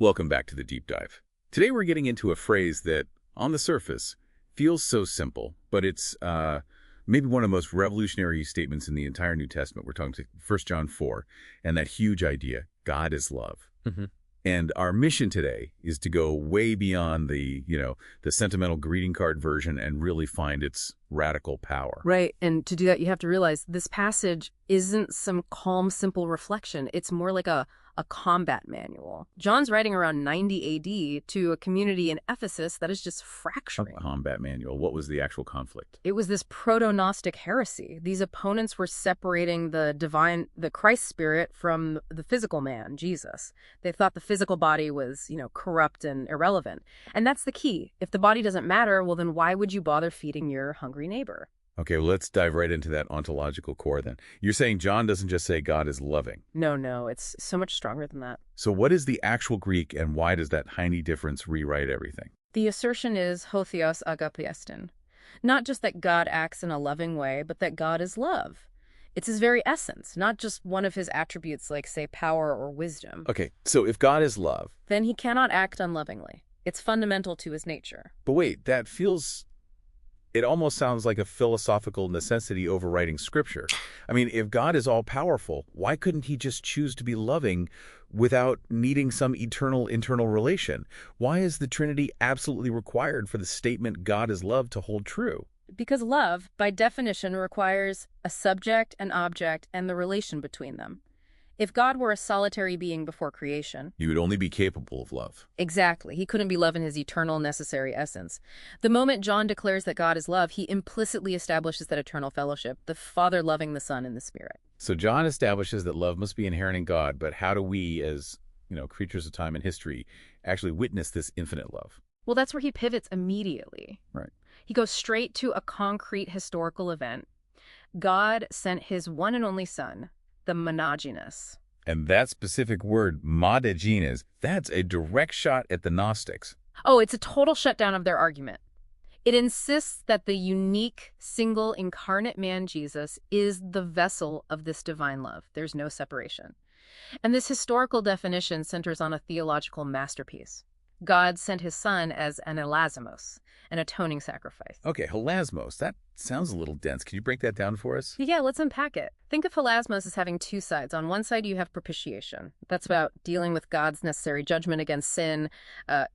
Welcome back to the Deep Dive. Today we're getting into a phrase that, on the surface, feels so simple, but it's maybe one of the most revolutionary statements in the entire New Testament. We're talking to 1 John 4, and that huge idea, God is love. Mm-hmm. And our mission today is to go way beyond the sentimental greeting card version and really find its radical power. Right. And to do that, you have to realize this passage isn't some calm, simple reflection. It's more like a combat manual. John's writing around 90 AD to a community in Ephesus that is just fracturing. A combat manual. What was the actual conflict? It was this proto-Gnostic heresy. These opponents were separating the Christ spirit from the physical man, Jesus. They thought the physical body was, corrupt and irrelevant. And that's the key. If the body doesn't matter, well, then why would you bother feeding your hungry neighbor? Okay, well, let's dive right into that ontological core then. You're saying John doesn't just say God is loving. No, it's so much stronger than that. So what is the actual Greek, and why does that tiny difference rewrite everything? The assertion is ho theos agapeistin. Not just that God acts in a loving way, but that God is love. It's his very essence, not just one of his attributes like, say, power or wisdom. Okay, so if God is love, then he cannot act unlovingly. It's fundamental to his nature. But wait, it almost sounds like a philosophical necessity overriding Scripture. I mean, if God is all-powerful, why couldn't he just choose to be loving without needing some eternal internal relation? Why is the Trinity absolutely required for the statement God is love to hold true? Because love, by definition, requires a subject, an object, and the relation between them. If God were a solitary being before creation, He would only be capable of love. Exactly. He couldn't be love in his eternal necessary essence. The moment John declares that God is love, he implicitly establishes that eternal fellowship, the Father loving the Son in the Spirit. So John establishes that love must be inherent in God, but how do we, as creatures of time and history, actually witness this infinite love? Well, that's where he pivots immediately. Right. He goes straight to a concrete historical event. God sent his one and only Son, the monogenes. And that specific word, monogenes, that's a direct shot at the Gnostics. Oh, it's a total shutdown of their argument. It insists that the unique, single, incarnate man, Jesus, is the vessel of this divine love. There's no separation. And this historical definition centers on a theological masterpiece. God sent his Son as an elasmos, an atoning sacrifice. Okay, hilasmos, that sounds a little dense. Can you break that down for us? Yeah, let's unpack it. Think of hilasmos as having two sides. On one side, you have propitiation. That's about dealing with God's necessary judgment against sin,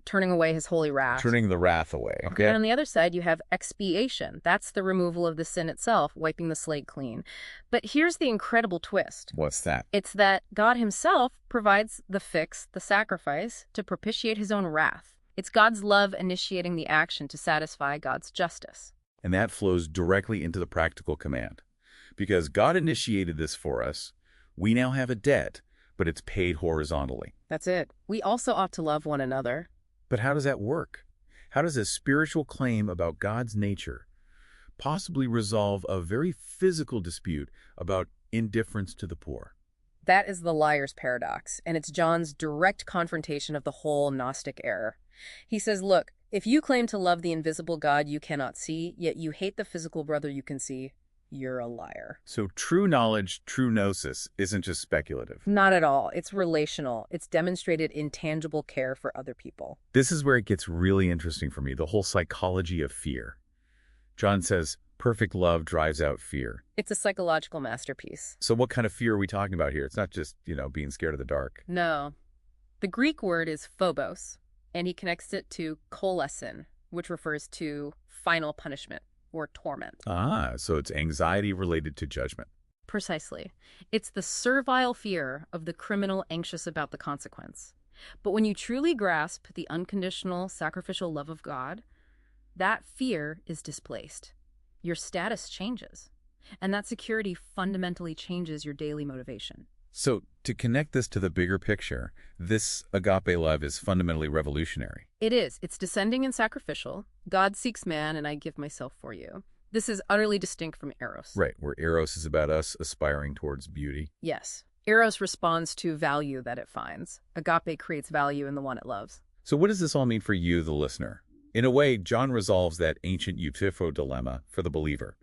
turning away his holy wrath. Turning the wrath away, okay? And on the other side, you have expiation. That's the removal of the sin itself, wiping the slate clean. But here's the incredible twist. What's that? It's that God himself provides the fix, the sacrifice, to propitiate his own wrath. It's God's love initiating the action to satisfy God's justice. And that flows directly into the practical command. Because God initiated this for us, we now have a debt, but it's paid horizontally. That's it. We also ought to love one another. But how does that work? How does a spiritual claim about God's nature possibly resolve a very physical dispute about indifference to the poor? That is the liar's paradox, and it's John's direct confrontation of the whole Gnostic error. He says, look, if you claim to love the invisible God you cannot see, yet you hate the physical brother you can see, you're a liar. So true knowledge, true gnosis, isn't just speculative. Not at all. It's relational. It's demonstrated in tangible care for other people. This is where it gets really interesting for me, the whole psychology of fear. John says, perfect love drives out fear. It's a psychological masterpiece. So what kind of fear are we talking about here? It's not just, being scared of the dark. No. The Greek word is phobos, and he connects it to kolesin, which refers to final punishment or torment. Ah, so it's anxiety related to judgment. Precisely. It's the servile fear of the criminal anxious about the consequence. But when you truly grasp the unconditional sacrificial love of God, that fear is displaced. Your status changes. And that security fundamentally changes your daily motivation. So to connect this to the bigger picture, this agape love is fundamentally revolutionary. It is. It's descending and sacrificial. God seeks man, and I give myself for you. This is utterly distinct from eros. Right, where eros is about us aspiring towards beauty. Yes. Eros responds to value that it finds. Agape creates value in the one it loves. So what does this all mean for you, the listener? In a way, John resolves that ancient Euthyphro dilemma for the believer.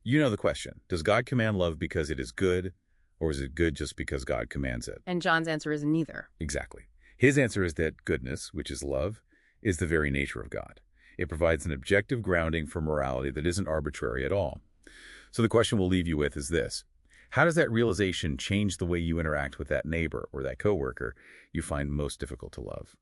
You know the question. Does God command love because it is good, or is it good just because God commands it? And John's answer is neither. Exactly. His answer is that goodness, which is love, is the very nature of God. It provides an objective grounding for morality that isn't arbitrary at all. So the question we'll leave you with is this. How does that realization change the way you interact with that neighbor or that coworker you find most difficult to love?